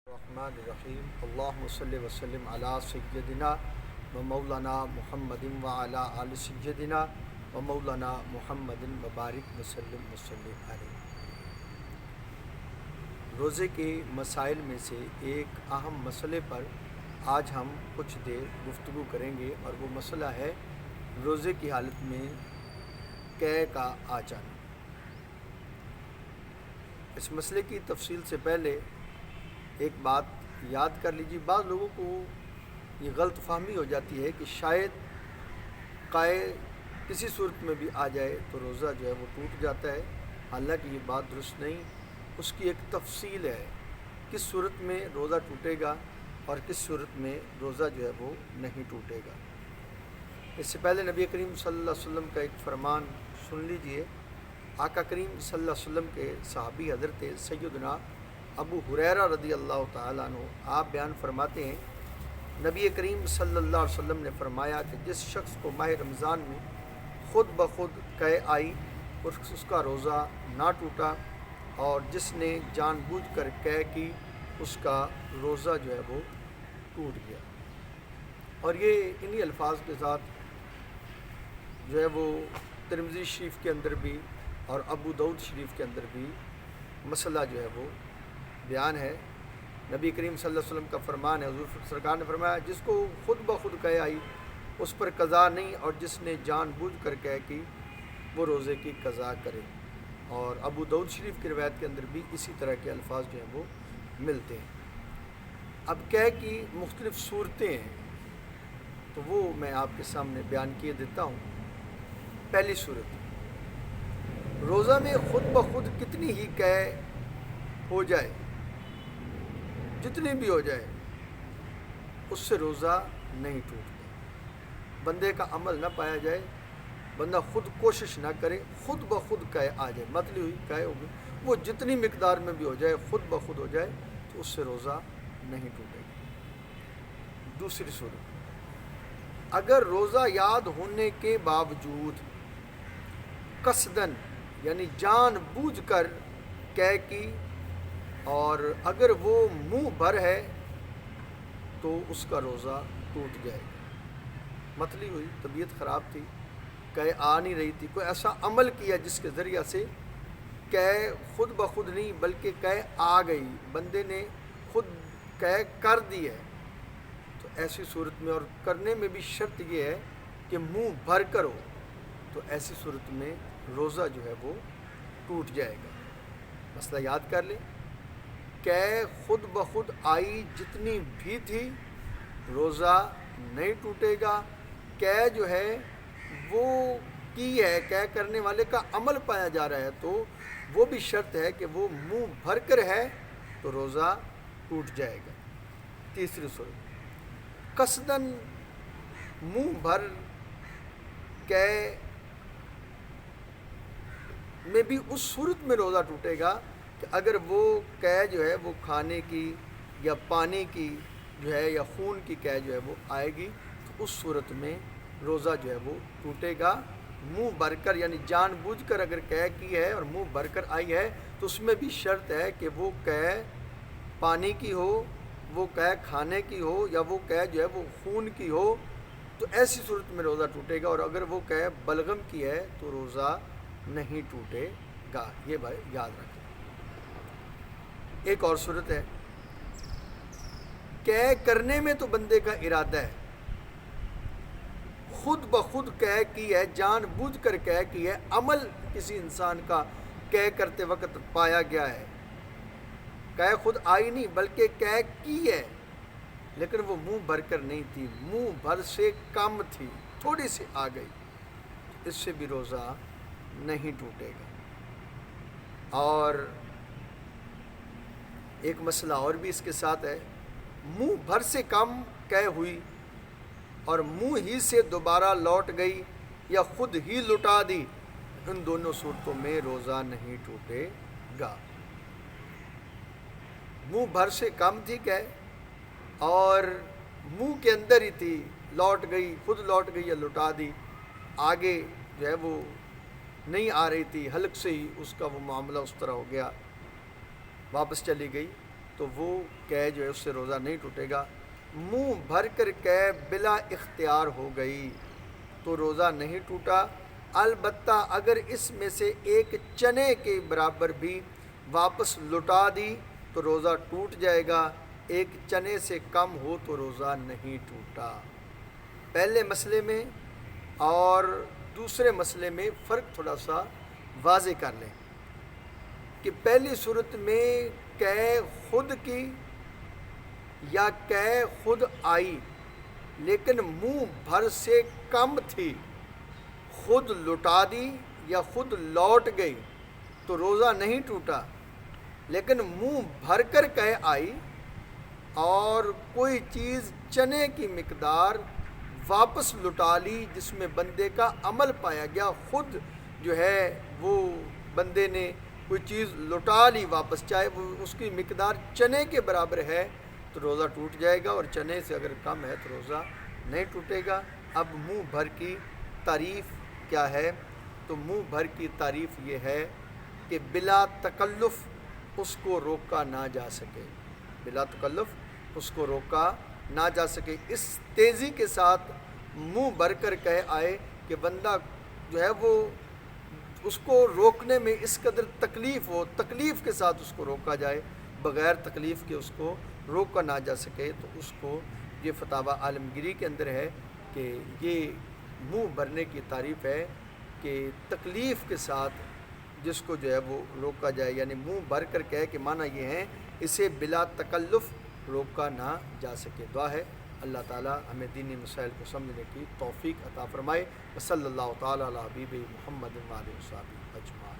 الرحمن الرحیم اللہم صلی وسلم علی سیدنا و مولانا محمد وعلی آل سیدنا و مولانا محمد مبارک وسلم علیہ۔ روزے کے مسائل میں سے ایک اہم مسئلے پر آج ہم کچھ دیر گفتگو کریں گے، اور وہ مسئلہ ہے روزے کی حالت میں قے کا آ جانا۔ اس مسئلے کی تفصیل سے پہلے ایک بات یاد کر لیجیے، بعض لوگوں کو یہ غلط فہمی ہو جاتی ہے کہ شاید قے کسی صورت میں بھی آ جائے تو روزہ جو ہے وہ ٹوٹ جاتا ہے۔ حالانکہ یہ بات درست نہیں، اس کی ایک تفصیل ہے، کس صورت میں روزہ ٹوٹے گا اور کس صورت میں روزہ جو ہے وہ نہیں ٹوٹے گا۔ اس سے پہلے نبی کریم صلی اللہ علیہ وسلم کا ایک فرمان سن لیجئے۔ آقا کریم صلی اللہ علیہ وسلم کے صحابی حضرت سیدنا ابو ہریرہ رضی اللہ تعالیٰ عنہ آپ بیان فرماتے ہیں، نبی کریم صلی اللہ علیہ وسلم نے فرمایا کہ جس شخص کو ماہ رمضان میں خود بخود قے آئی اس کا روزہ نہ ٹوٹا، اور جس نے جان بوجھ کر قے کی اس کا روزہ جو ہے وہ ٹوٹ گیا۔ اور یہ انہی الفاظ کے ساتھ جو ہے وہ ترمذی شریف کے اندر بھی اور ابو داؤد شریف کے اندر بھی مسئلہ جو ہے وہ بیان ہے۔ نبی کریم صلی اللہ علیہ وسلم کا فرمان ہے، حضور سرکار نے فرمایا جس کو خود بخود قے آئی اس پر قضا نہیں، اور جس نے جان بوجھ کر قے کی وہ روزے کی قضا کرے۔ اور ابو داؤد شریف کی روایت کے اندر بھی اسی طرح کے الفاظ جو ہیں وہ ملتے ہیں۔ اب قے کی مختلف صورتیں ہیں تو وہ میں آپ کے سامنے بیان کیے دیتا ہوں۔ پہلی صورت، روزہ میں خود بخود کتنی ہی قے ہو جائے، جتنی بھی ہو جائے، اس سے روزہ نہیں ٹوٹتا۔ بندے کا عمل نہ پایا جائے، بندہ خود کوشش نہ کرے، خود بخود قے آ جائے، مطلب ہوئی قے ہو گئی، وہ جتنی مقدار میں بھی ہو جائے، خود بخود ہو جائے تو اس سے روزہ نہیں ٹوٹے گا۔ دوسری صورت، اگر روزہ یاد ہونے کے باوجود قصدن یعنی جان بوجھ کر قے کی، اور اگر وہ منہ بھر ہے تو اس کا روزہ ٹوٹ جائے گا۔ مطلب ہوئی طبیعت خراب تھی، قے آ نہیں رہی تھی، کوئی ایسا عمل کیا جس کے ذریعہ سے قے خود بخود نہیں بلکہ قے آ گئی، بندے نے خود قے کر دی ہے، تو ایسی صورت میں، اور کرنے میں بھی شرط یہ ہے کہ منہ بھر کر ہو، تو ایسی صورت میں روزہ جو ہے وہ ٹوٹ جائے گا۔ مسئلہ یاد کر لیں، قے خود بخود آئی جتنی بھی تھی روزہ نہیں ٹوٹے گا۔ قے جو ہے وہ کی ہے، قے کرنے والے کا عمل پایا جا رہا ہے، تو وہ بھی شرط ہے کہ وہ منہ بھر کر ہے تو روزہ ٹوٹ جائے گا۔ تیسری صورت، قصدن منہ بھر قے میں بھی اس صورت میں روزہ ٹوٹے گا کہ اگر وہ قے جو ہے وہ کھانے کی یا پانی کی جو ہے یا خون کی قے جو ہے وہ آئے گی، تو اس صورت میں روزہ جو ہے وہ ٹوٹے گا۔ منہ بھر کر یعنی جان بوجھ کر اگر قے کی ہے اور منہ بھر کر آئی ہے تو اس میں بھی شرط ہے کہ وہ قے پانی کی ہو، وہ قے کھانے کی ہو، یا وہ قے جو ہے وہ خون کی ہو، تو ایسی صورت میں روزہ ٹوٹے گا۔ اور اگر وہ قے بلغم کی ہے تو روزہ نہیں ٹوٹے گا۔ یہ بھائی یاد رکھیں۔ ایک اور صورت ہے، قے کرنے میں تو بندے کا ارادہ ہے، خود بخود قے کی ہے، جان بوجھ کر قے کی ہے، عمل کسی انسان کا قے کرتے وقت پایا گیا ہے، قے خود آئی نہیں بلکہ قے کی ہے، لیکن وہ منہ بھر کر نہیں تھی، منہ بھر سے کم تھی، تھوڑی سی آ گئی، اس سے بھی روزہ نہیں ٹوٹے گا۔ اور ایک مسئلہ اور بھی اس کے ساتھ ہے، منہ بھر سے کم قے ہوئی اور منہ ہی سے دوبارہ لوٹ گئی یا خود ہی لٹا دی، ان دونوں صورتوں میں روزہ نہیں ٹوٹے گا۔ منہ بھر سے کم تھی قے اور منہ کے اندر ہی تھی، لوٹ گئی، خود لوٹ گئی یا لٹا دی، آگے جو ہے وہ نہیں آ رہی تھی، حلق سے ہی اس کا وہ معاملہ اس طرح ہو گیا، واپس چلی گئی، تو وہ کہہ جو ہے اس سے روزہ نہیں ٹوٹے گا۔ منہ بھر کر کہہ بلا اختیار ہو گئی تو روزہ نہیں ٹوٹا، البتہ اگر اس میں سے ایک چنے کے برابر بھی واپس لوٹا دی تو روزہ ٹوٹ جائے گا، ایک چنے سے کم ہو تو روزہ نہیں ٹوٹا۔ پہلے مسئلے میں اور دوسرے مسئلے میں فرق تھوڑا سا واضح کر لیں کہ پہلی صورت میں کہ خود کی یا کہ خود آئی لیکن منہ بھر سے کم تھی، خود لٹا دی یا خود لوٹ گئی تو روزہ نہیں ٹوٹا، لیکن منہ بھر کر کہ آئی اور کوئی چیز چنے کی مقدار واپس لٹا لی جس میں بندے کا عمل پایا گیا، خود جو ہے وہ بندے نے کوئی چیز لٹا لی واپس، چاہے وہ اس کی مقدار چنے کے برابر ہے تو روزہ ٹوٹ جائے گا، اور چنے سے اگر کم ہے تو روزہ نہیں ٹوٹے گا۔ اب منہ بھر کی تعریف کیا ہے؟ تو منہ بھر کی تعریف یہ ہے کہ بلا تکلف اس کو روکا نہ جا سکے، بلا تکلف اس کو روکا نہ جا سکے، اس تیزی کے ساتھ منہ بھر کر کہہ آئے کہ بندہ جو ہے وہ اس کو روکنے میں اس قدر تکلیف ہو، تکلیف کے ساتھ اس کو روکا جائے، بغیر تکلیف کے اس کو روکا نہ جا سکے، تو اس کو یہ فتاوی عالمگیری کے اندر ہے کہ یہ منہ بھرنے کی تعریف ہے کہ تکلیف کے ساتھ جس کو جو ہے وہ روکا جائے، یعنی منہ بھر کر کہے کہ معنی یہ ہے اسے بلا تکلف روکا نہ جا سکے۔ دعا ہے اللہ تعالی ہمیں دینی مسائل کو سمجھنے کی توفیق عطا فرمائے۔ صلی اللہ تعالی علی حبیب محمد و آلہ وصحبہ اجمعین۔